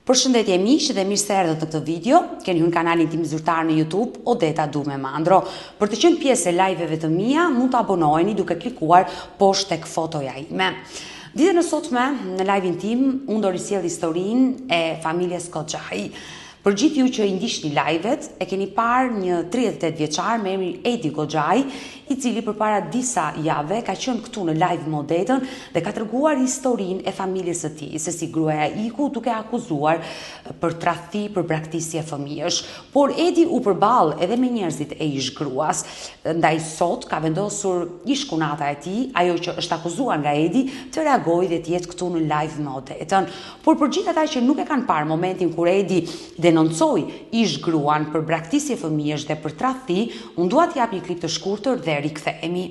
Përshëndetje miq dhe mirë se erdhët në këtë video. Keni hyrë në kanalin tim zyrtar në YouTube Odeta Dume Mandro. Për të qenë pjesë e live-eve të mia, mund të abonoheni duke klikuar poshtë tek fotoja ime. Ditën e sotme në live-in tim unë do risjell historinë e familjes Koxhaj. Për gjithë ju që i ndiqni live-et, e keni parë një 38 vjeçar me emrin Edi Koxhaj, i cili përpara disa jave ka qenë këtu në live më Odetën dhe ka treguar historinë e familjes së tij, se si gruaja iku duke akuzuar për tradhti, për braktisje fëmijësh. Por Edi u përball edhe me njerëzit e ish gruas, ndaj sot ka vendosur ish kunata e tij, ajo që është akuzuar nga Edi, të reagojë dhe të jetë këtu në live më Odetën. Por për gjithë ata që nuk e kanë parë momentin kur Edi denoncoi ish gruan për braktisje fëmijësh dhe për tradhti, unë dua t'jap një klip të shkurtër dhe rikthehemi.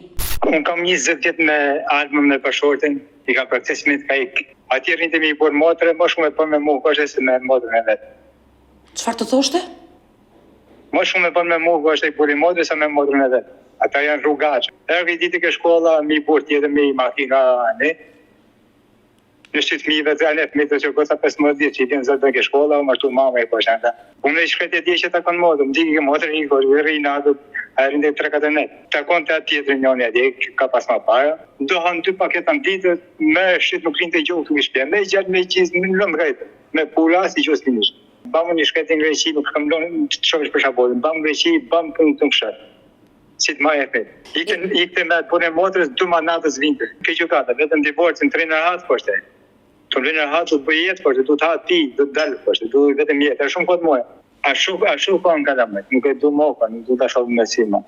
Unë kam 20 vjet me Almën me bashortin, i ka procesimit ka ik. Atje rrinte me i bërë motre, më shumë e bën me mua është se me motrën e vet. Çfarë të thoshte? Më shumë e bën me mua është i bërë motre se me motrën e vet. Ata janë rrugaç. Erë ditë ke shkolla, mi bërë tjetër me makina ne. Në shqit mi vetë anë fëmijët që goca 15 vjeç që i vjen zot ke shkolla, më ashtu mama e poshta. Unë i shkretë di që ta kanë modë, më digi motrën i korri natë. Arin dhe 3-4 net. Takon të atë tjetër njëni atje, ka pas ma para. Dohan 2 paketa në ditë, me shqit nuk linë të gjohë të vishpje. Me gjatë me qizë në lëmë rejtë. Me pula si që së linisht. Bamë një shkretin Greqi, nuk kam lonë të shovish për shabotin. Bamë Greqi, bamë punë të mëshët. Si të ma e fejtë. Ikte me të punë e motrës, 2 manatës vinte. Ke që kata, vetëm divorcin 3 në hatë, poshte. Të 3 në hatë, të bëjetë, poshte, du të hatë pi, du të dalë, poshte, du vetëm jetë. E shumë këtë muaj. Ashtu ka në kalamet, nuk e du moka, nuk du të shohë me sima.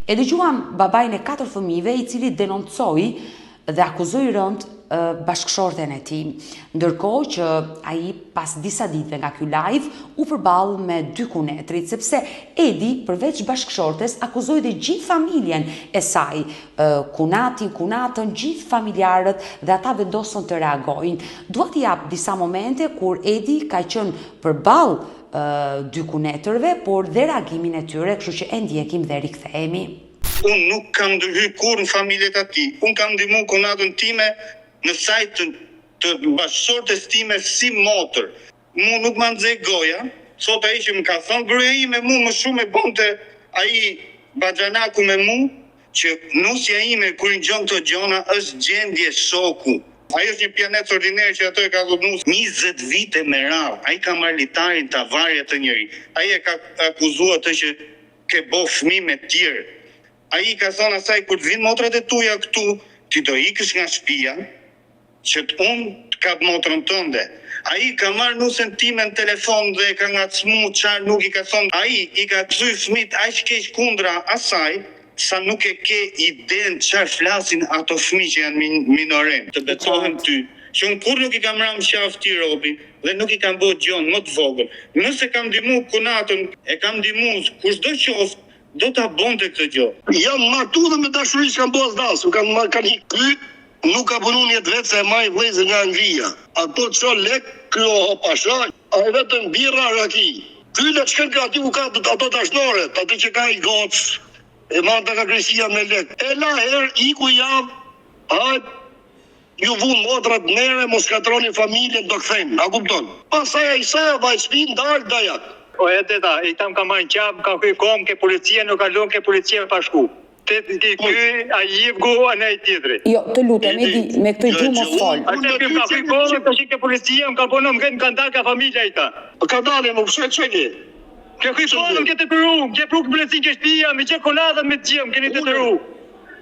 E dëgjuam babajnë e 4 fëmijëve i cili denoncoi dhe akuzoi rënd bashkëshorten e tij. Ndërkohë që ai pas disa ditëve nga ky live u përball me 2 kunetrit, sepse Edi përveç bashkëshortes akuzoi dhe gjithë familjen e saj, kunatin, kunatën, gjithë familjarët dhe ata vendosën të reagojnë. Dua t'i jap disa momente kur Edi ka qenë përball 2 kunetërve, por dhe reagimin e tyre, kështu që e ndjekim dhe rikthehemi. Unë nuk kam ndërhyr kur në familjet ati. Unë kam ndihmu kunatën time në sajtën të bashkëshortes time si motër. Mu nuk ma nxej goja, sot ai që më ka thonë gruaja ime mu më shumë e bonte ai baxhanaku me mu, që nusja ime kur i gjon këto gjona është gjendje shoku. Ai është një pianet ordiner që ato e ka dhunus 20 vite me radhë. Ai ka marrë litarin të avarje të njëri. Ai e ka akuzuar të që ke bo fëmijë me tjerë. Ai ka thonë asaj kur të vinë motrat e tuja këtu, ti do ikësh nga shtëpia, që unë të kap motrën tënde. Ai ka marrë nusën time në telefon dhe ka ngacmu çfarë nuk i ka thonë. Ai i ka kthy fëmijët aq keq kundra asaj, sa nuk e ke idenë çfarë flasin ato fëmijë që janë minoren. Të betohem ty, që unë kur nuk i kam rënë qafë ti robi dhe nuk i kam bërë gjonë më të vogël. Nëse kam ndihmu kunatën, e kam ndihmu kushdo qoftë, do ta bonte këtë gjë. Jam martu dhe me dashuri s'kam bërë dashu, kanë ky nuk ka punu një vetë se e maj vlezë nga Anglia. Ato që lek, kjo pasha, a e vetëm birra raki. Ky le që kënë ka ati u ka ato dashnore, ati që ka i gocë, e marta ka Greqia me lek. E la herë, iku javë, hajt, ju vu motrat mere, mos katroni familjen, do këthejnë, a kupton? Pasaj a i sa, vaj shpin, dalë, dajak. O e teta, i tam ka marrë qapë, ka kuj kom, ke policia, nuk ka lonë, ke policia pa shku. Ky, a jivgu, a ne i tjetëri. Jo, të lutem, Edi, me këtë gjumë mos fol. A te ky ka kuj kom, të që ke policia, më ka ponë më kanë dalë ka familja i ta. Ka dalë, më pëshet që ke? Ke kuj kom, ke të përru, ke pruk blecin ke shpia, me që konatën me të gjem, keni të tëru.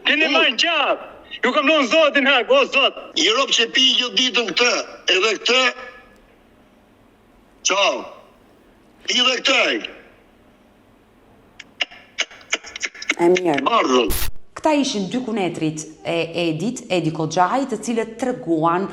Keni marrë qapë. Ju kam lonë zotin hak, o zot. I ropë që pi gjithë ditën këtë, edhe këtë, qau, i dhe këtaj. E mirë. Ardhën. Këta ishin 2 kunetrit e Edit, Edi Koxhaj, të cilët treguan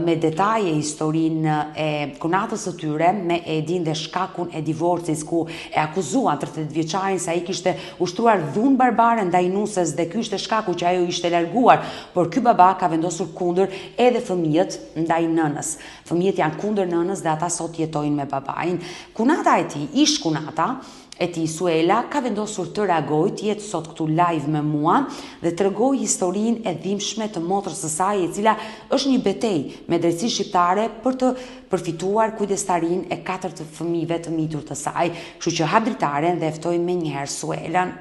me detaje historinë e kunatës së tyre me Edin dhe shkakun e divorcis, ku e akuzuan 30 vjeçarin se ai kishte ushtruar dhunë barbare ndaj nusës dhe ky ishte shkaku që ajo ishte larguar, por ky baba ka vendosur kundër edhe fëmijët ndaj nënës. Fëmijët janë kundër nënës dhe ata sot jetojnë me babain. Kunata e tij, ish kunata, e ti, Suela, ka vendosur të reagoj, të jetë sot këtu live me mua dhe të regoj historinë e dhimbshme të motrës së saj, e cila është një betej me drejtësi shqiptare për të përfituar kujdestarin e 4 fëmijëve të mitur të saj. Kështu që hap dritaren dhe ftoj me njëherë Suelan.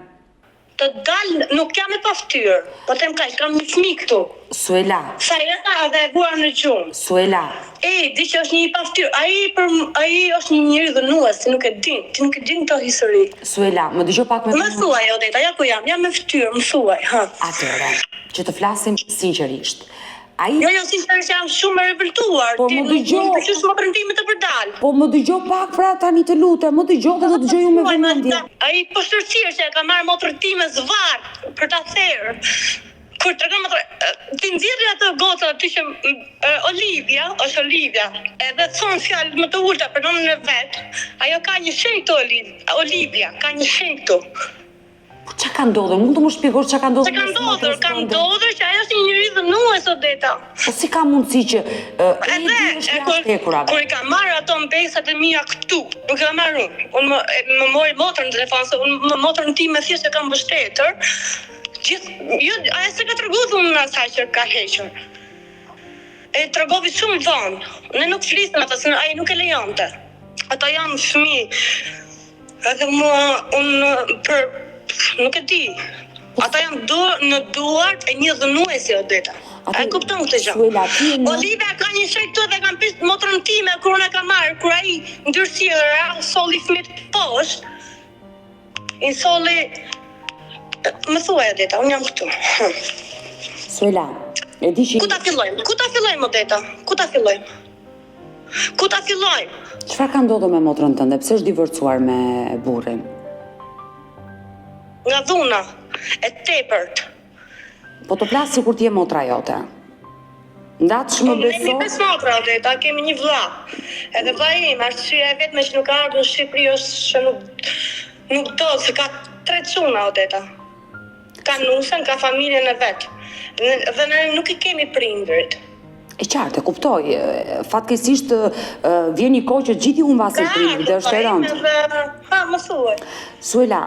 Të dalë, nuk jam e paftyrë, po them kaq, kam një fëmijë këtu. Suela. Sa jeta dhe e bura në gjumë. Suela. Di që është një i paftyrë. Ai është një njeri dhënues, ti nuk e din. Ti nuk e din këtë histori. Suela, më dëgjoj pak me Më thuaj, Odeta, ja ku jam me ftyrë, më thuaj, ha. Atëre, që të flasim sinqerisht. Jo, sinqerisht jam shumë e revoltuar. Po më dëgjoj. Ti nuk më prandime të përdal. Po më dëgjoj pak pra tani të lutem, më dëgjoj dhe do të dëgjoj me vëmendje. Ai po shërcir që ka marrë motrën time zvarr për ta therrë. Kur tregon ti nxjerrë atë gocën aty që Olivia, është Olivia, edhe thon fjalë më të ulta për nomën e vet. Ajo ka një shenjë këtu Olivia, ka një shenjë këtu. Çka ka ndodhur? Mund të më shpjegosh çka ka ndodhur? Ka ndodhur që ajo është një njeri dhënues, Odeta. Po si ka mundësi që kur i ka marrë ato mbesat e mia këtu, nuk e ka marrë unë. Unë më mori motrën në telefon, se unë motrën time thjesht e kam mbështetër. Ajo se ka treguar dhunë asaj që ka hequr. E tregovi shumë vonë. Ne nuk flisëm ata, se ai nuk e lejonte. Ata janë fëmijë. Edhe mua nuk e di. Ata janë në duart e një dhënuesi, Odeta. A e kupton këtë gjë? Olivia ka një shenjë këtu dhe kam pisë motrën time kur unë e kam marrë, kur ai ndërsira, solli fëmijët poshtë. I solli. Më thuaj, Odeta, unë jam këtu. Suela, e di që... Ku ta fillojmë, Odeta? Ku ta fillojmë? Çfarë ka ndodhur me motrën tënde? Pse është divorcuar me burrin? Nga dhuna, e tepërt. Po të plasë sikur t'je motra jote. Ndatë shmë beso... Ne kemi 5 motra, Odeta, kemi një vlla. Edhe vlla im, arsyeja e vetme që nuk ka ardhur në Shqipëri është që nuk do, se ka 3 çuna, Odeta. Ka nusën, ka familjen e vet. Dhe ne nuk i kemi prindrit. E qartë, e kuptoj. Fatkeqësisht vjen një kohë që gjithi humbasin prindrit dhe është e rëndë. Ha, më thuaj. Suela,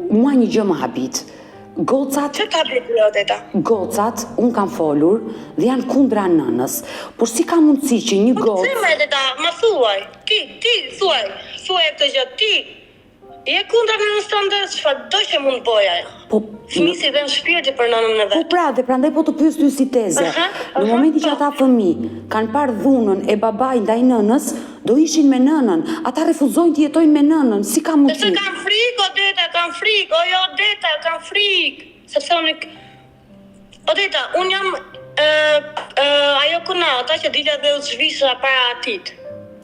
mua një gjë më habit. Gocat... Që ta habit, Odeta? Gocat, unë kam folur dhe janë kundra nënës. Por si ka mundësi që një gocë... Po të me, Odeta, më thuaj. Ti, thuaj. Thuaj e këtë gjë, ti. Je kundra nënës tënde, çfarë do që mund bëja ajo. Po, fëmijë dhe në shpirti për nënën e vet. Po pra, dhe prandaj po të pyes ty si teze. Në momentin që ata fëmijë kanë parë dhunën e babait ndaj nënës, do ishin me nënën. Ata refuzojnë të jetojnë me nënën. Si ka mundësi? Se kanë frikë, Odeta, kanë frikë. O jo, Odeta, kanë frikë. Sepse unë Odeta, unë jam ajo kunata që dila dhe u zhvisha para atit.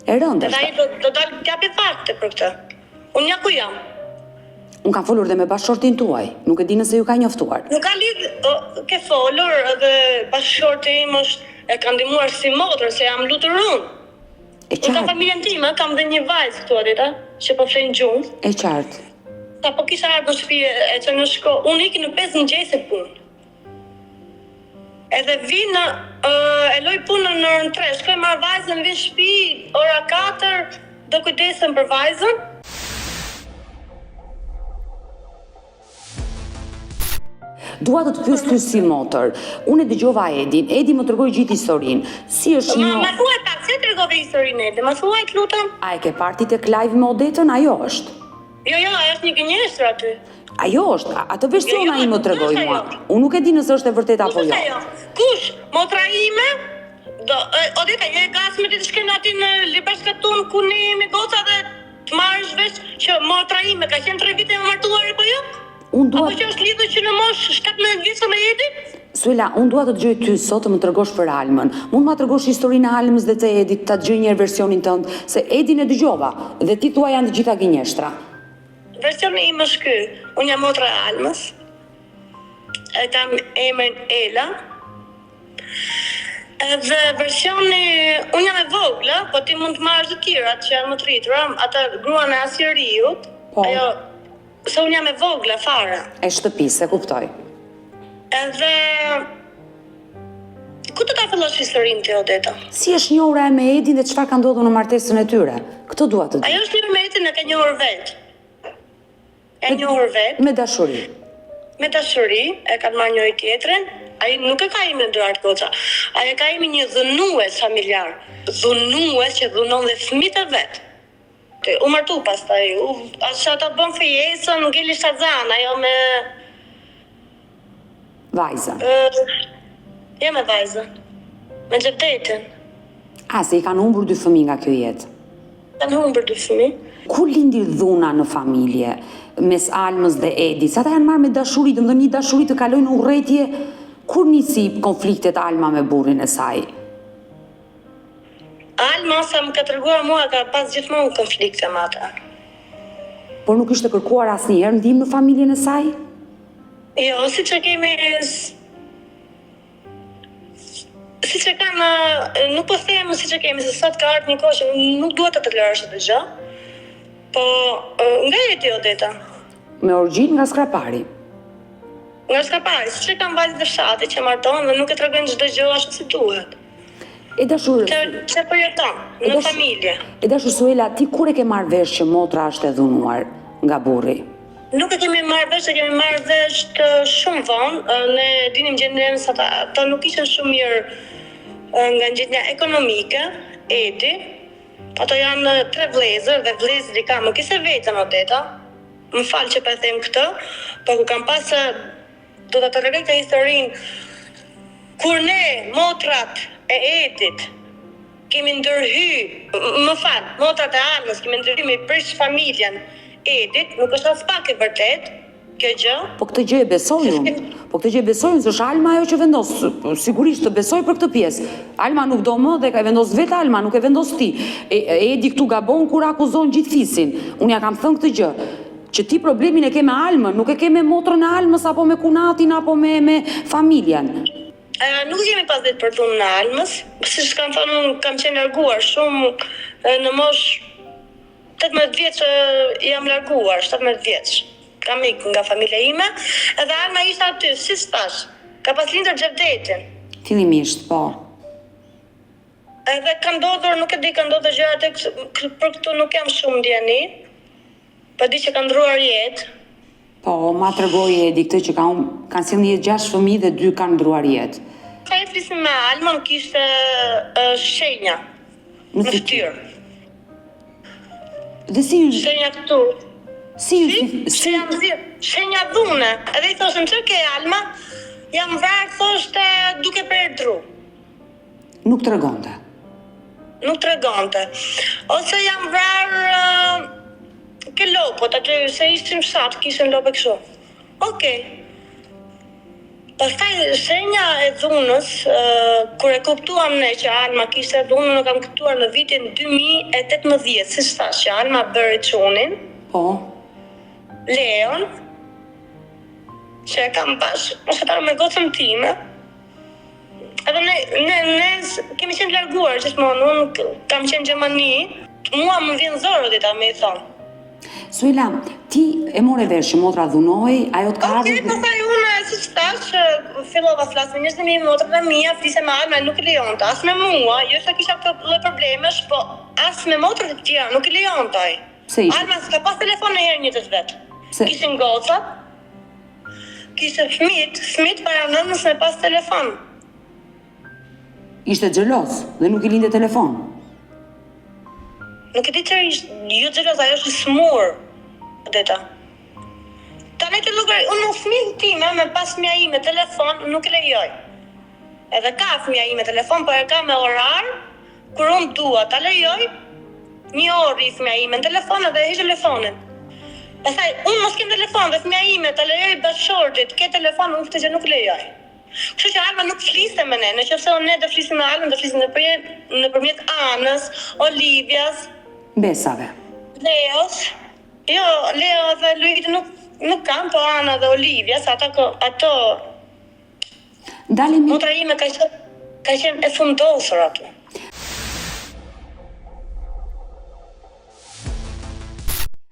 E rëndë. Dhe ai do dalë t'japi fakte për këtë. Unë ja ku jam. Unë kam folur dhe me bashkëshortin tuaj. Nuk e di nëse ju ka njoftuar. Nuk ka lidhje, ke folur edhe bashkëshorti im e ka ndihmuar si motër, se jam lutur unë. E qartë. Unë ka familjen time, kam dhe një vajzë këtu, Odeta, që po flen gjumë. E qartë. Sa po kisha ardhur në shtëpi e që në shkollë, unë iki në 5 mëngjesi punë. Edhe vinë, e loj punën në orën 3, shkoj marr vajzën, vi në shtëpi, ora 4, do kujdesem për vajzën. Dua të pyes ty si motër. Unë e dëgjova Edin. Edi më tregoi gjithë historinë. Si është një... Ma thuaj pak, se tregove historinë Edi? Ma thuaj, të lutem. A e ke parti tek live me Odetën? Ajo është. Jo, ajo është një gënjeshtër aty. Ajo është. Atë version ai më tregoi mua. Unë nuk e di nëse është e vërtetë apo jo. Kush? Motra ime? Odeta, je gasme të shkojmë aty në Libashkatun ku ne jemi goca dhe të marrësh vesh që motra ime ka qenë 3 vite e martuar apo jo? Apo që është lidhur që në moshë 17 vjeç me Edin? Suela, unë dua të dëgjoj ty sot të më tregosh për Almën. Mund ma tregosh historinë e Almës dhe të Edit, ta dëgjoj një herë versionin tënd, se Edin e dëgjova dhe ti thua janë të gjitha gënjeshtra. Versioni im është ky. Unë jam motra e Almës. E kam emrin Ela. Dhe versioni, unë jam e vogla, po ti mund të marrësh të tjerat që janë më të rritura, ata gruan e Asiriut. Ajo se unë jam e vogla fare. E shtëpisë, e kuptoj. Edhe... Ku të ta fillosh historinë ti, Odeta? Si është njohura e me Edin dhe çfarë ka ndodhur në martesën e tyre? Këtë dua të di. Ajo është një me Edin e ka njohur vetë. e njohur vetë. Me dashuri. Me dashuri, e kanë marrë njëri tjetrin, ai nuk e ka imi në dyart goca. Ai e ka imi një dhunues familjar. Dhunues që dhunon dhe fëmijët e vet. U martu pastaj, asa ta bën fejesën, nuk ngeli shazan, ajo me Vajza. Jo me vajzën. Me Xhevdetin. Se i kanë humbur 2 fëmijë nga kjo jetë. Kanë humbur 2 fëmijë. Kur lindi dhuna në familje, mes Almës dhe Edis? Ata janë marrë me dashuri, domethënë një dashuri të kalojnë në urrëtie. Kur nisi konfliktet Alma me burrin e saj? Alma, sa më ka treguar mua, ka pas gjithmonë konflikte me ata. Por nuk ishte kërkuar asnjëherë ndihmë në familjen e saj? Jo, siç e kemi siç e kanë, nuk po them siç e kemi, se sot ka ardhur një kohë që nuk duhet të tolerosh atë gjë. Po nga jeti Odeta? Me orgjin nga Skrapari. Nga Skrapari, siç e kanë vajzat e fshatit që martohen dhe nuk e tregojnë çdo gjë ashtu si duhet. E dashur, Që përjeton në familje. E dashur Suela, ti kur e ke marrë vesh që motra është e dhunuar nga burri? Nuk e kemi marrë vesh, e kemi marrë vesh të shumë vonë. Ne dinim gjendjen se ata nuk ishin shumë mirë nga gjendja ekonomike, Edi. Ato janë 3 vlezër dhe vlezëri ka më kise vetën Odeta. Më falë që pa them këtë, po ku kam pasë, do të tregoj këtë historinë, kur ne, motrat e Edit, kemi ndërhy, më falë, motrat e Almës, kemi ndërhy me prish familjen Edit, nuk është as pak e vërtet, kjo gjë. Po këtë gjë e besoj unë. Po këtë gjë e besoj unë, se është Alma ajo që vendos. Sigurisht të besoj për këtë pjesë. Alma nuk do më dhe ka vendos vetë Alma, nuk e vendos ti. Edi këtu gabon kur akuzon gjithë fisin. Unë ja kam thënë këtë gjë. Që ti problemin e ke me Almën, nuk e ke me motrën e Almës, apo me kunatin, apo me familjen. Nuk kemi pas vetë për dhunën e Almës. Siç kam thënë, unë kam qenë larguar shumë në mosh 18 vjeç jam larguar, 17 vjeç. Kam ikë nga familja ime, edhe Alma ishte aty, si thash, ka pas lindër Xhevdetin. Fillimisht, po. Edhe ka ndodhur, nuk e di, ka ndodhur gjëra për këtu nuk jam shumë ndjeni. Po di që ka ndruar jetë. Po, ma tregoi Edi këtë që kanë sjellë një 6 fëmijë dhe 2 kanë ndruar jetë. Ka e flisim me Almën, kishte shenja në fytyrë. Dhe si shenja këtu. Si jam zirë, shenja dhune. Edhe i thoshëm që ke Alma, jam vrarë, thoshte duke për dru. Nuk tregonte. Nuk tregonte. Ose jam vrarë ke lopot, aty se ishim fshat, kishin lope kështu. Okej. Pastaj shenja e dhunës, kur e kuptuam ne që Alma kishte dhunën, e kam kuptuar në vitin 2018, siç thash, që Alma bëri çunin. Po. Leon, që e kam pas, ose ta me gocën time. Edhe ne kemi qenë larguar gjithmonë, unë kam qenë Gjermani, mua më vjen zorë dita me i thonë. Suela, ti e more vesh që motra dhunoi, ajo të ka ardhur. Okej, pastaj unë siç thash, fillova flas me njerëzit e mi, motrat e mia, flise me Alma, nuk i lejonte, as me mua, jo se kisha këto problemesh, po as me motrat e tjera, nuk i lejonte ai. Pse ishte? Alma s'ka pas telefon në herë njëtës vetë. Kishin goca, kishte fëmit para nënës me pas telefon. Ishte xheloz dhe nuk i linte telefon. Nuk e di çfarë ishte, jo xheloz, ajo është smur. Deta. Tani të llogari, unë fëmijën time me pas fëmia ime telefon nuk e lejoj. Edhe ka fëmia ime telefon, por e ka me orar, kur unë dua ta lejoj, 1 orë i fëmia ime në telefon edhe heq telefonin. Pastaj unë mos kem telefon dhe fëmia ime ta lejoj bashkëshortit, ke telefon, unë këtë gjë nuk lejoj. Kështu që Alma nuk fliste me ne, nëse ne do flisim me Almën, do flisim nëpërmjet Anës, Olivias, Besave. Leos. Jo, Leo dhe Luigi nuk kanë, po Ana dhe Olivia, sa ato Dalemi. motra ime ka qenë e fundosur aty.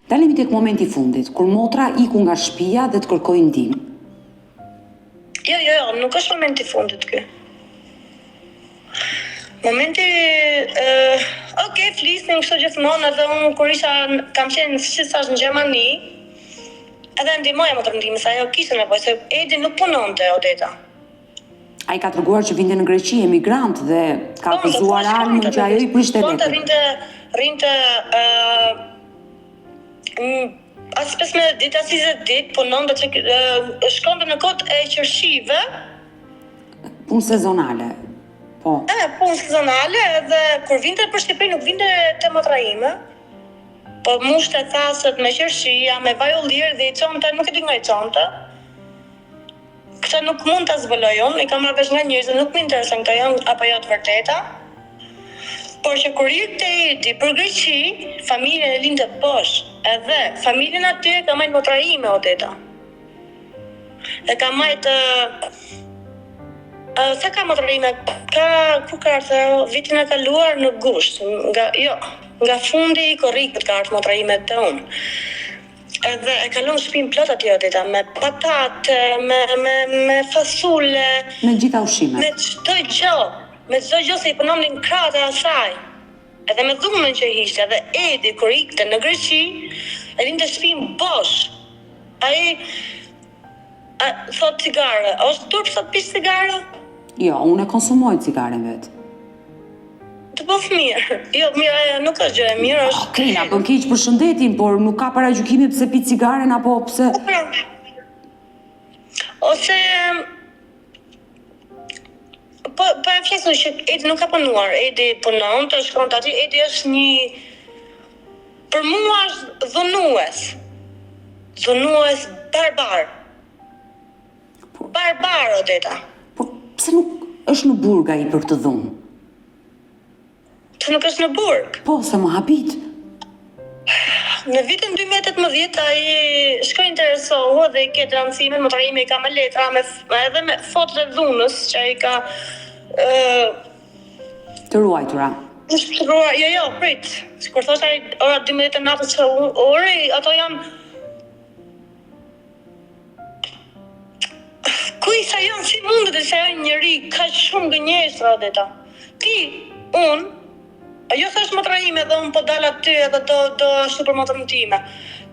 Dalemi tek momenti i fundit, kur motra iku nga shtëpia dhe të kërkoi ndihmë. Jo, nuk është momenti i fundit ky. Momenti, flisnim kështu gjithmonë, edhe unë kur kam qenë, si thash, në Gjermani, edhe ndihmoja motrin time, se ajo kishte nevojë, se Edi nuk punonte, Odeta. Ai ka treguar që vinte në Greqi emigrant dhe ka akuzuar armën që ajo I prishte lekët. Rinte as 15 ditë, as 20 ditë punonte, shkonte në kohë e qershive. Punë sezonale. Po. Punë sezonale dhe kur vinte për Shqipëri nuk vinte te motra ime. Po mushte thasët me qershia, me vaj ullirë dhe I çonte, nuk e di nga I çonte. Këtë nuk mund ta zbuloj unë, I kam marrë vesh nga njerëzit, nuk më intereson këto janë apo jo të vërteta. Por që kur ikte Edi për Greqi, familjen e lindte poshtë, edhe familjen aty ka marrë motra ime, Odeta. E ka marrë sa ka motra ime, ku ka ardhur vitin e kaluar në gusht, nga fundi I korrikut ka ardhur motra ime te unë. Edhe e kalon shtëpinë plot aty Odeta, me patate, me fasule, me gjitha ushqimet. Me çdo gjë se I punonin krahët e asaj. Edhe me dhunën që ishte, edhe Edi kur ikte në Greqi, e linte shtëpinë bosh. Ai thot cigare, është turp sa të pish cigare? Jo, unë e konsumoj cigaren vetë. Të bëf mirë. Jo, mirë, nuk është gjë e mirë, është. Okej, na bën keq për shëndetin, por nuk ka paragjykimi pse pi cigaren apo pse. Ose po e flasur që Edi nuk ka punuar, Edi punon, të shkon aty, Edi është një për mua është dhunues barbar. Barbar, Odeta. Po pse nuk është në burg ai për këtë dhunë? Pse nuk është në burg? Po, se më habit. Në vitin 2018 ai shkoi interesohu dhe I ke transime, motra ime I ka me letra, edhe me fotot e dhunës që ai ka të ruajtura. Jo, prit. Kur thosh ai ora 12 e natës që ore, ato janë Kujsa janë si mundet se janë njëri ka shumë gënjestra, Odeta. Ti, unë, ajo thash motra ime dhe unë po dal aty edhe do ashtu për motrën time.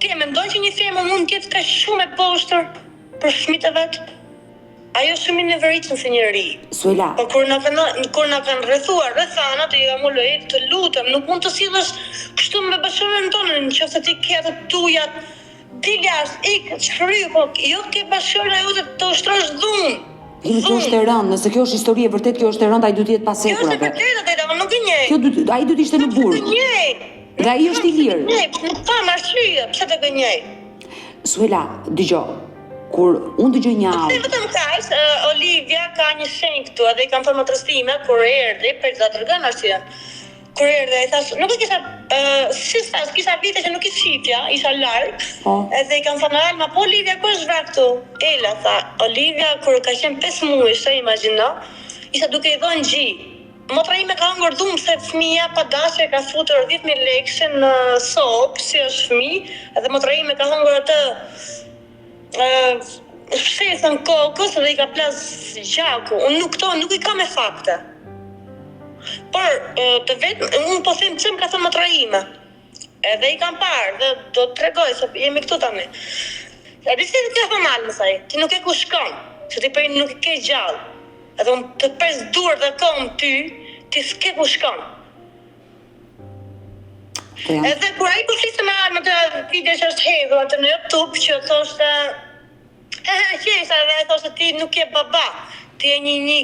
Ti e mendon që një femër mund të jetë kaq shumë e poshtër për fëmijët e vet? Ajo shumë I neveritshëm si njëri. Suela. Po kur na kanë rrethuar rrethanat, I kam ulur të lutem, nuk mund të sillesh kështu me bashkëshorten tonë, nëse ti ke ato tujat Dilas, shfryj, po jo ke bashkëshorta jote të ushtrosh dhunë. Kjo është e rëndë, nëse kjo është histori e vërtet, kjo është e rëndë, ai duhet të jetë pasekur atë. Kjo është e vërtetë, Odeta, nuk gënjej. Ai duhet ishte në burg. Dhe ai është I lirë. Nuk kam arsye, pse të gënjej. Suela, dëgjoj. Kur unë dëgjoj një audë. Se vetëm kaq, Olivia ka një shenjë këtu, edhe I kam thënë motrës time kur erdhi për ta dërguar arsyen. Kur erdhi ai thash, nuk e kisha kisha vite që nuk I shifja, isha larg. Edhe I kam thënë Alma, po Olivia ku është vrarë këtu? Ela tha, Olivia kur ka qenë 5 muaj, sa imagjino, isha duke I dhënë gji. Motra ime ka hëngur dhunë se fëmia pa dashje ka futur 10.000 lekë në sopë, si është fëmijë, edhe motra ime ka hëngur atë fshesën kokës dhe I ka plas gjaku. Unë nuk I kam me fakte. Por të vetë, unë po them çem ka thënë motra ime. Edhe I kam parë dhe do të tregoj se jemi këtu tani. A di se ti thon Alma sa ti nuk e ku shkon, se ti për nuk e ke gjallë. Edhe unë të pres dur dhe kom ti s'ke ku shkon. Edhe kur ai po fliste me Alma të video që është hedhur atë në YouTube që thoshte qesa dhe thoshte ti nuk je baba, ti je një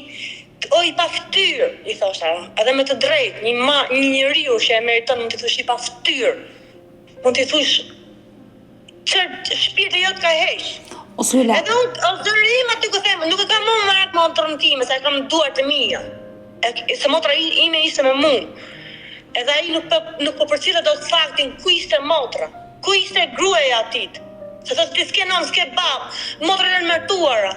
I pa fytyrë, I thosha, edhe me të drejtë, një njeriu që e meriton mund t'i thush I pa fytyrë. Mund t'i thush shpirti jot ka heq. Edhe unë zërim aty ku them, nuk e kam më marrë motrën time, se e kam duart e mia. Se motra ime ishte me mua. Edhe ai nuk po përcjellet dot faktin ku ishte motra, ku ishte gruaja e atit. Se thotë ti s'ke non, s'ke bab, motrën e mërtuara.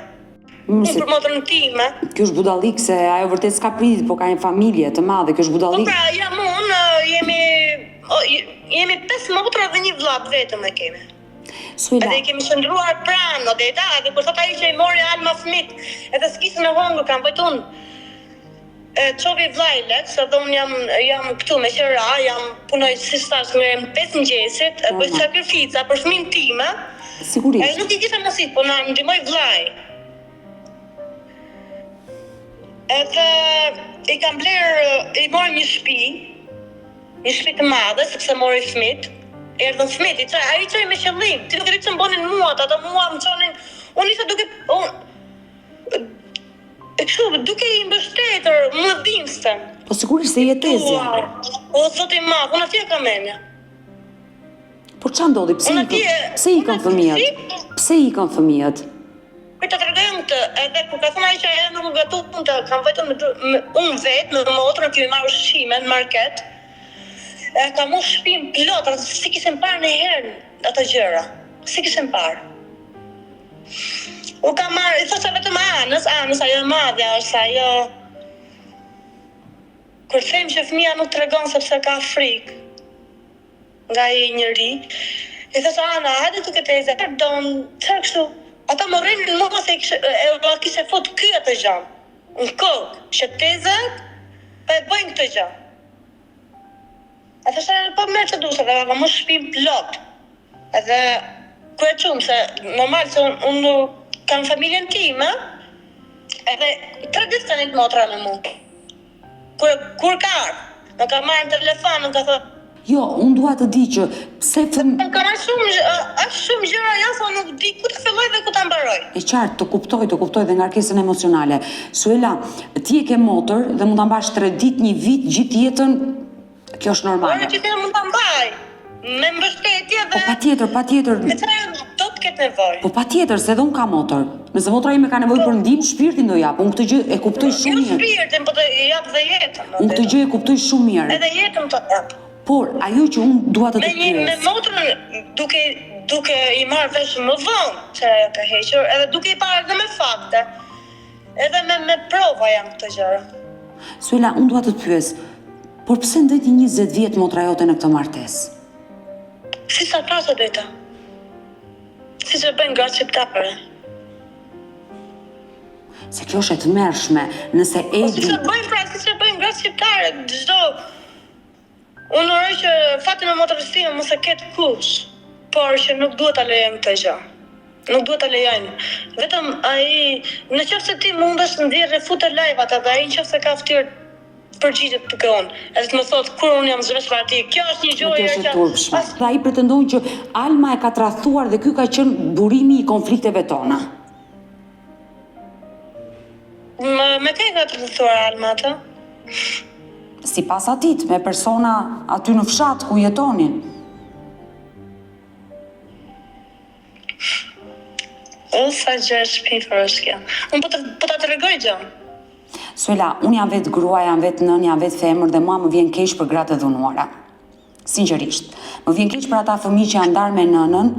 Unë për motrën time. Kjo është budallik se ajo vërtet s'ka prit, po ka një familje të madhe, kjo është budallik. Po pra, jam unë, jemi 5 motra dhe një vllap vetëm e kemi. Suela. Edhe I kemi qëndruar pranë, Odeta, edhe kur thot ai që I mori Alma fëmit, edhe s'kishin me hungur, kam vojt unë. çovi vllai lek, se dhe unë jam këtu me qira, punoj si stash me 5 mëngjesit, bëj sakrifica për fëmin time. Sigurisht. Nuk I kisha mundësi, po na ndihmoi vllai. Edhe I kam I mori një shtëpi të madhe, sepse mori fëmijët. Erdhën fëmijët, ai çoi me qëllim. Ti nuk e di ç'm bonin mua, ata mua më çonin. Unë isha duke I mbështetur, më dhimsten. Po sigurisht se jetezja. O zoti I madh, unë atje kam menja. Por ç'a ndodhi? Pse ikën fëmijët? Pse ikën fëmijët? Për të tregojmë këtë, edhe kur ka thënë ai që ajo nuk gatu punta, kam vetëm unë vetë me motrën që I marr ushqime në market. Ka mu shtëpinë plot, si kisem parë ndonjëherë ato gjëra. Si kisem parë. U kam marrë, I thosha vetëm anës ajo e madhja është ajo. Kur them që fëmia nuk tregon sepse ka frikë nga I njëri, I thosha Ana, hajde tu këtë teze, pardon, çfarë kështu? Ata më rrinë mua se kishe fut ky atë gjë. Në kokë, shëtezët, pa e bëjnë këtë gjë. E thësha, po merë që dushe, dhe më shpim plot. Edhe, ku e qumë, se normal se unë kam familjen time, edhe 3 ditë të një të motra me mu. Kur ka ardhë, në ka marrë në telefon, në ka thë, Jo, unë dua të di që pse Kam shumë gjëra jasa, nuk di ku të filloj dhe ku të mbaroj. E qartë, të kuptoj dhe ngarkesën emocionale. Suela, ti e ke motër dhe mund ta mbash 3 ditë, 1 vit, gjithë jetën, kjo është normale. Por që mund ta mbaj, me mbështetje dhe... Po patjetër. Me çfarë do të ketë nevojë. Po patjetër, se edhe unë kam motër. Nëse motra ime ka nevojë për ndihmë, shpirtin do jap. Unë këtë gjë e kuptoj shumë mirë. Jo shpirtin, po të jap dhe jetën. Unë këtë gjë e kuptoj shumë mirë. Edhe jetën të jap. Por, ajo që unë dua të pyes. Me motrën duke I marrë vesh më vonë që ajo ka hequr, edhe duke I parë edhe me fakte, edhe me prova janë këtë gjëra. Suela, unë dua të pyes, por pse ndeti 20 vjet motra jote në këtë martesë? Si sa pasë deta? Si që bëjnë gratë shqiptare? Se kjo është e tmerrshme, nëse Edi... Si që bëjnë gratë shqiptare, çdo... Unë uroj që fatin e motrës time mos e ketë kush, por që nuk duhet ta lejojmë këtë gjë. Nuk duhet ta lejojmë. Vetëm ai, nëse ti mundesh ndjerë futë live-at edhe ai nëse ka ftyrë përgjigjet të këon. Edhe të më thotë kur unë jam zhveshur aty, kjo është një gjë që ai pretendon që Alma e ka tradhtuar dhe ky ka qenë burimi I konflikteve tona. Me kë ka tradhtuar Alma atë? Si pas atit, me persona aty në fshat ku jetonin. O, sa gjë shpifër është kjo. Unë po ta tregoj gjë. Suela, unë jam vetë grua, jam vetë nën, jam vetë femër dhe mua më vjen keq për gratë e dhunuara. Sinqerisht. Më vjen keq për ata fëmijë që janë ndarë me nënën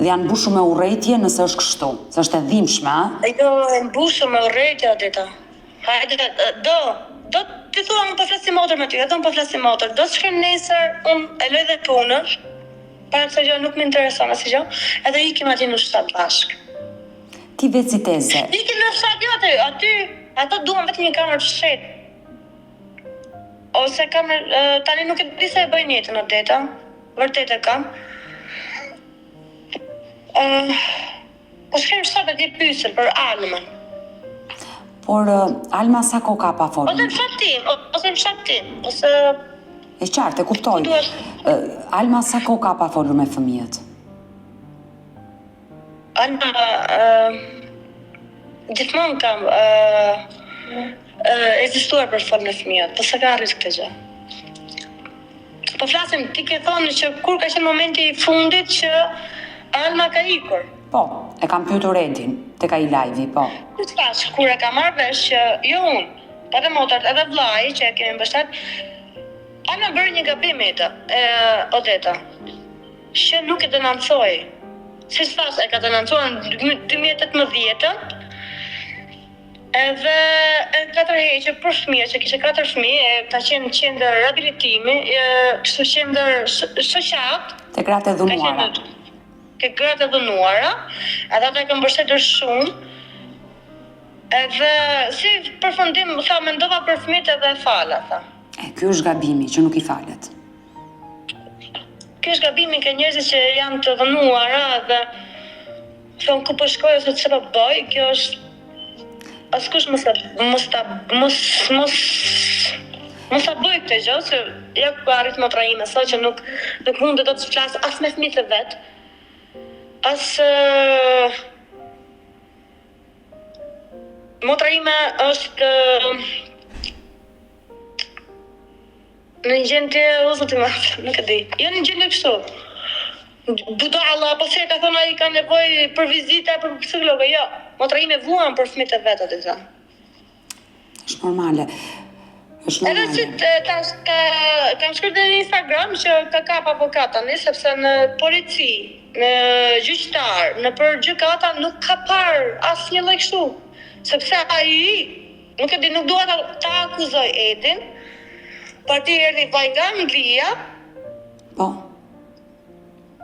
dhe janë mbushur me urrëtie nëse është kështu. Se është e dhimbshme, a? Jo, e mbushur me urrëtie Adeta. Hajde, do ti thua unë po flasim motor me ty, edhe unë po flasim motor. Do të shkojmë nesër, unë e loj dhe punën, para kësaj gjë nuk më intereson asgjë gjë, edhe ikim aty në shtat bashkë. Ti vetë si teze. Ikim në shtat aty, ato duan vetëm një kamerë të fshehtë. Ose kamerë, tani nuk e di se e bëjnë jetën Adeta, vërtet e kam. Po shkojmë shtat aty pyesën për Almën. Por Alma sa kohë ka pa folur? Ose në fshatin, ose... E qartë, e kuptoj. Alma sa kohë ka pa folur me fëmijët? Alma, gjithmonë kam ekzistuar për fol me fëmijët, po sa ka arrit këtë gjë. Po flasim, ti ke thonë që kur ka qenë momenti I fundit që Alma ka ikur. Po, e kam pyetur Edin, tek ai live-i, po. Kur e kam marrë vesh që jo unë, edhe motrat, edhe vllai që e kemi mbështet, Alma bëri një gabim Odeta, që nuk e denoncoi. Si thas, e ka denoncuar në 2018, edhe e ka tërhequr për fëmijë që kishte 4 fëmijë, ka qenë në qendër rehabilitimi, kështu qendër shoqat, te gratë e dhunuara. Ke gratë e dhunuara, edhe ata e kanë mbështetur shumë. Edhe si përfundim, tha, mendova për fëmijët edhe e fala, tha. Ky është gabimi që nuk i falet. Ky është gabimi ke njerëzit që janë të dhënuara dhe thonë ku po shkoj ose ç'po bëj, kjo është askush mos ta bëj këtë gjë, se ja ku arrit motra ime, sa që nuk mund të të flas as me fëmijët e vet. As motra ime është në një gjendje, o zoti më, nuk e di. Jo në një gjendje kështu. Budalla, apo se ka thonë ai ka nevojë për vizita, për psikologë, jo. Motra ime vuan për fëmijët e vet atë gjë. Është normale. Edhe si kam shkruar në Instagram që ka kap avokata, sepse në polici, në gjyqtar, në për gjykata nuk ka parë asnjë lloj kështu. Sepse ai, nuk e di, nuk dua ta akuzoj Edin. Parti erdhi vaj nga Anglia. Po.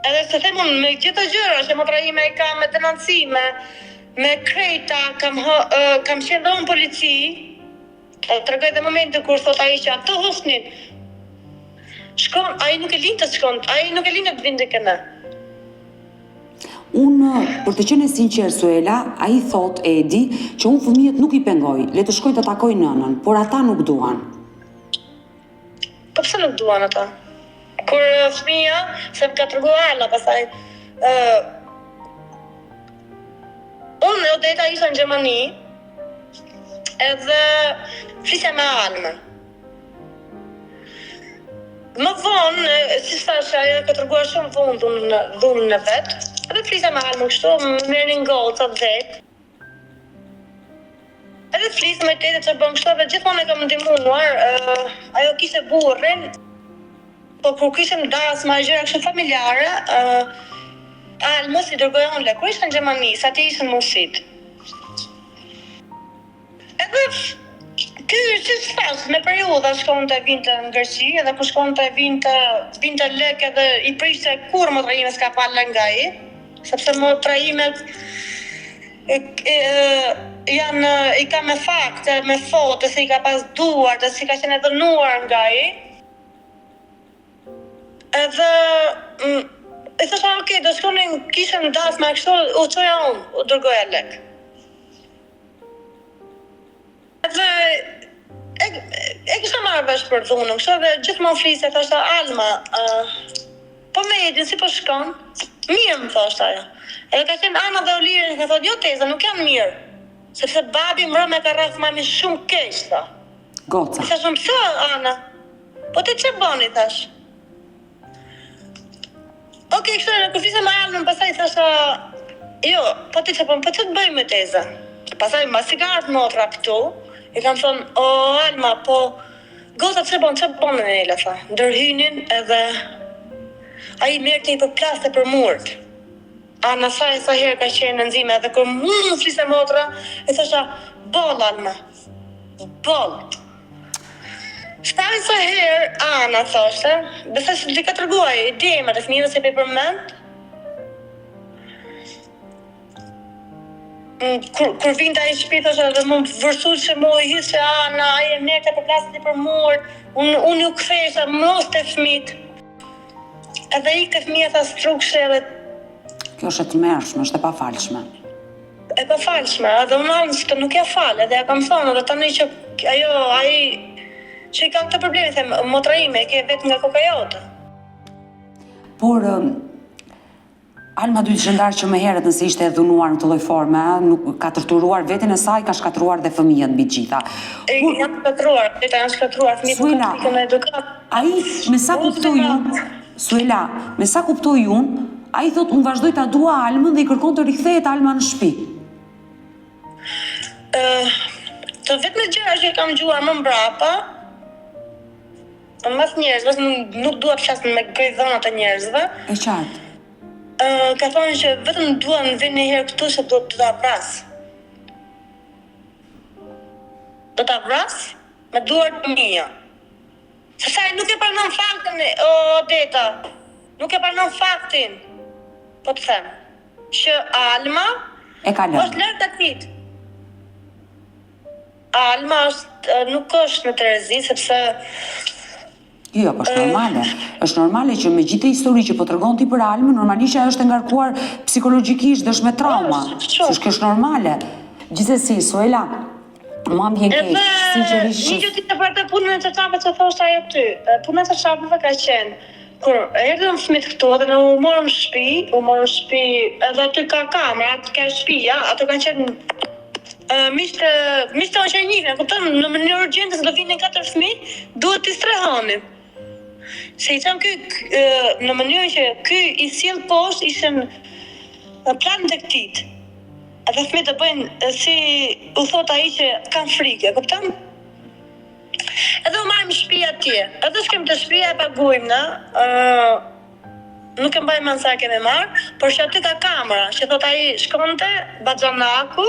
Edhe se them unë, me gjithë të gjëra që motra ime ka me denonci, me krejta, kam qenë dhe unë polici, të tregoj dhe momente kur thot ai që atë husnin, shkon, ai nuk e linë të shkon, ai nuk e linë të vinde këna. Unë, për të qenë sinqer, Suela, ai thot Edi që unë fëmijët nuk i pengoj, le të shkojnë të takoj nënën, por ata nuk duan. Po pse nuk duan ata? Kur fëmija, se më ka treguar Alla pastaj, unë e Odeta isha në Gjermani, edhe flisja me Almën. Më vonë, si thash, ajo ka treguar shumë vonë dhunën e vet, edhe flisja me Almën kështu, më merrnin goca vet. Edhe flisë me tete që bën kështu, dhe gjithmonë e kam ndihmuar, ajo kishte burrin. Po kur kishim dasmë me gjëra kështu familjare, Almës i dërgoi unë lek, kur isha në Gjermani, sa ti ishin mosit. Edhe ky si thash, me periudha shkonte vinte në Greqi, edhe kur shkonte vinte lek edhe i prishte kur motra ime s'ka pa lek nga ai, sepse motra ime i ka me fakte, me foto, se i ka pas duar, dhe si ka qenë dhënuar nga ai. Edhe e thasha, okay, do shkonin, kishën dasmë kështu, u çoja unë, u dërgoja lek. Edhe e kisha marrë vesh për dhunën, kështu dhe gjithmonë fliste, thashta Alma, po me Edin si po shkon? Mirë më thoshta ajo. Edhe ka qenë Ana dhe Oliri, ka thotë, jo Teza, nuk janë mirë. Sepse babi mbrëmë ka rreth mami shumë keq, tha. Goca. I thashëm, pse Ana? Po ti ç'e bëni, thash? Okej, kështu e kur flisem me Almën, pastaj thashta, jo, po ti ç'e bën, po ç'të bëj me Teza? Pastaj mbasi ka ardhur motra këtu, i kam thonë, o Alma, po goca ç'e bën Nela, tha. Ndërhynin edhe ai merrte i përplaste për murt. Ana sa herë ka qenë në nxime, edhe kur më fliste motra, e thasha, boll Alma, boll. Sa herë Ana thoshte, besoj se ti ka treguar idemë të fëmijëve se pe përmend. Kur vinte ai në shtëpi thosha edhe më vërsu që më i hisë Ana, ai e merrte përplaste për murt, unë u kthesha mos te fëmijët. Edhe ikte fëmija tha strukshë edhe Kjo është e tmerrshme, është e pafalshme. E pafalshme, edhe unë anështë nuk ja falë, edhe ja kam thonë, edhe tani që ai që i ka këtë probleme, them, motra ime, ke vetë nga koka jote. Por, Alma duhet shëndar që më herët nëse ishte dhunuar në të lloj forme, nuk ka torturuar veten e saj, ka shkatruar dhe fëmijët mbi gjitha. Janë shkatruar, janë shkatruar, fëmijët nuk kanë fikën e edukat. Ai, me sa kuptoj unë, Suela, me sa kuptoj unë, ai thot, unë vazhdoj ta dua Almën dhe i kërkon të rikthehet Alma në shtëpi. Të vetme gjëra që kam gjuar më mbrapa, mas njerëzve, nuk dua të flas me gëjdhënat e njerëzve. E qartë. Ka thonë që vetëm duan vjen një herë këtu se do ta vras. Do ta vras me duart të mia. Se sa nuk e pranon faktin, Odeta. Nuk e pranon faktin. Po të them që Alma e ka lënë. është larg takit. Alma nuk është në Terezi, sepse Jo, po është normale. Është normale që me gjithë histori që po tregon ti për Almën, normalisht ajo është e ngarkuar psikologjikisht, është me trauma. Është kjo është normale. Gjithsesi, Suela, mua më vjen keq, sinqerisht. Një gjë tjetër për të punën e të çapës që thoshte ajo ty. Puna e të çapëve ka qenë kur erdhën fëmijët këtu dhe u morëm në shtëpi, edhe aty ka kamera, aty ka shtëpia, ato kanë qenë miqtë që e njihnin, kupton, në mënyrë urgjente se do vinin 4 fëmijë, duhet t'i strehonim. Se i them në mënyrë që ky i sjell poshtë ishin plan dektit. Edhe fëmijët të bëjnë si u thot ai që kanë frikë, kupton? Edhe u marrim shtëpi atje. Edhe shkem të shtëpia e paguajmë na. Nuk e mbaj mend sa kemi marr, por që aty ka kamera, që thot ai shkonte Baxhanaku,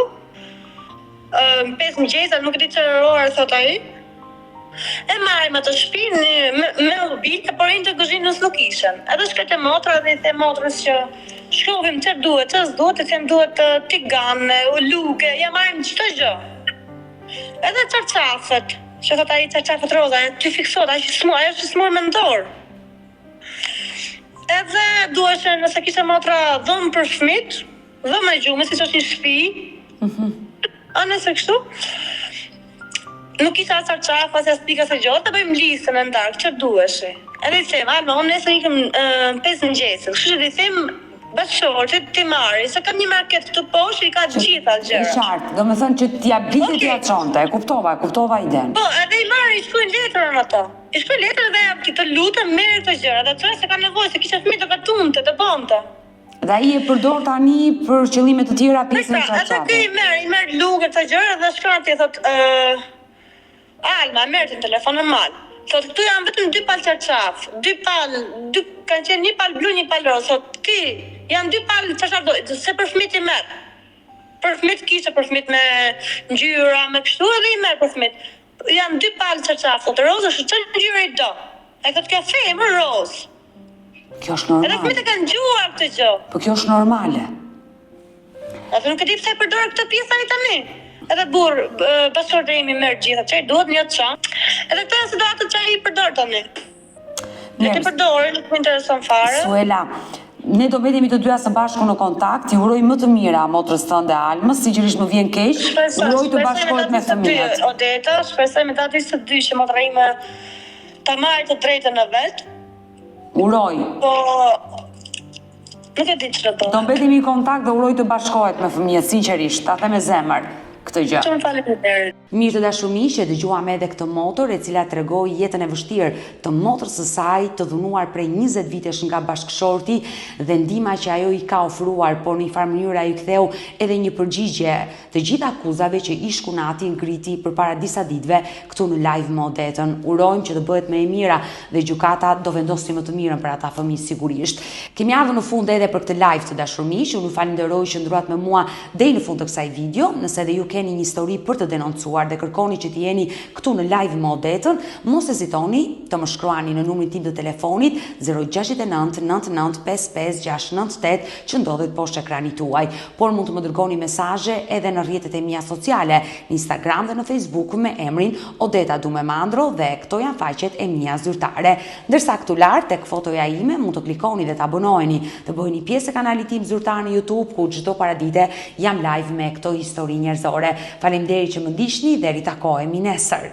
5 mëngjesa, nuk e di çfarë orë thot ai. E marrim atë shtëpi me ubike, por në kuzhinës nuk ishin. Edhe shkojtë motra dhe i them motrës që shkovim çfarë duhet, ç'ës duhet, i them duhet tigane, uluke, ja marrim çdo gjë. Edhe çarçafet, që thot ai çarçafet roza, ti fiksot, ajo është smur me dorë. Edhe duheshe nëse kishte motra dhëmë për fëmit, dhëmë e gjumë, si që është një shtëpi. A nëse kështu, nuk isha asar qaf, asja spika se gjotë, të bëjmë listën e ndarë, që duheshe. Edhe i them, Alma, unë nesër ikëm 5 mëngjesit, kështu që i them bashkëshortit ti marri, se kam një market të poshtë, i ka gjitha gjëra. E qartë, do me thënë që t'ja blite t'ja çonte, e kuptova iden. Po, edhe i marri, i shkruaj letrën ato. I shkruaj letrën dhe të lutem merr këto gjëra, dhe thonë se ka nevojë, se kisha fëmijë të gatunte, të bonte. Dhe ai e përdor tani për qëllime të tjera pjesën e çarçafit. Ata i merr lugë këto gjëra dhe shkon atje thotë Alma, merr të telefon e mal. Thotë këtu janë vetëm 2 palë çarçaf, 2 palë, kanë qenë një palë blu, një palë roz. Thotë ki, janë 2 palë çarçaf, se për fëmijët i merr. Për fëmijët kishte, për fëmijët me ngjyra, me kështu edhe i merr për fëmijët. Janë 2 palë çarçaf, thotë roz është çfarë ngjyrë i do. Ai thotë kjo femër roz. Kjo është normale. Edhe fëmijët e kanë djuar këtë gjë. Po kjo është normale. Atë nuk e di pse e përdor këtë pjesë tani tani. Edhe burr, bashkëshortë imi merr gjithë çaj, duhet një çan. Edhe këtë se do atë çaj i përdor tani. Ne të përdorin, nuk më intereson fare. Suela, ne do mbetemi të dyja së bashku në kontakt. Ju uroj më të mira motrës tënde Almës, sinqerisht më vjen keq. Uroj të bashkohet me fëmijët. Odeta, shpresoj me datën 22 që motra ime ta marrë të drejtën e vet. Uroj. Po nuk e di çfarë do. Do mbetemi në kontakt dhe uroj të bashkohet me fëmijët, sinqerisht, ta them me zemër këtë gjë. Shumë faleminderit. Mirë të dashur miq, e dëgjuam edhe këtë motor e cila tregoi jetën e vështirë të motrës së saj, të dhunuar prej 20 vitesh nga bashkëshorti dhe ndihma që ajo i ka ofruar, por në një farë mënyrë ai ktheu edhe një përgjigje të gjithë akuzave që ish Kunati ngriti përpara disa ditëve këtu në live me Odetën. Urojmë që të bëhet më e mira dhe gjykata do vendosë më të mirën për ata fëmijë sigurisht. Kemi ardhur në fund edhe për këtë live të dashur miq, unë ju falenderoj që ndruat me mua deri në fund të kësaj video. Nëse edhe ju keni një histori për të denoncuar dhe kërkoni që të jeni këtu në live me Odetën, mos hezitoni të më shkruani në numrin tim të telefonit 069 99 55 698 që ndodhet poshtë ekranit tuaj, por mund të më dërgoni mesazhe edhe në rrjetet e mia sociale, në Instagram dhe në Facebook me emrin Odeta Dumemandro dhe këto janë faqet e mia zyrtare. Ndërsa këtu lart tek fotoja ime mund të klikoni dhe të abonoheni, të bëheni pjesë e kanalit tim zyrtar në YouTube ku çdo paradite jam live me këto histori njerëzore. Faleminderit që më ndiqni dhe ritakohemi nesër.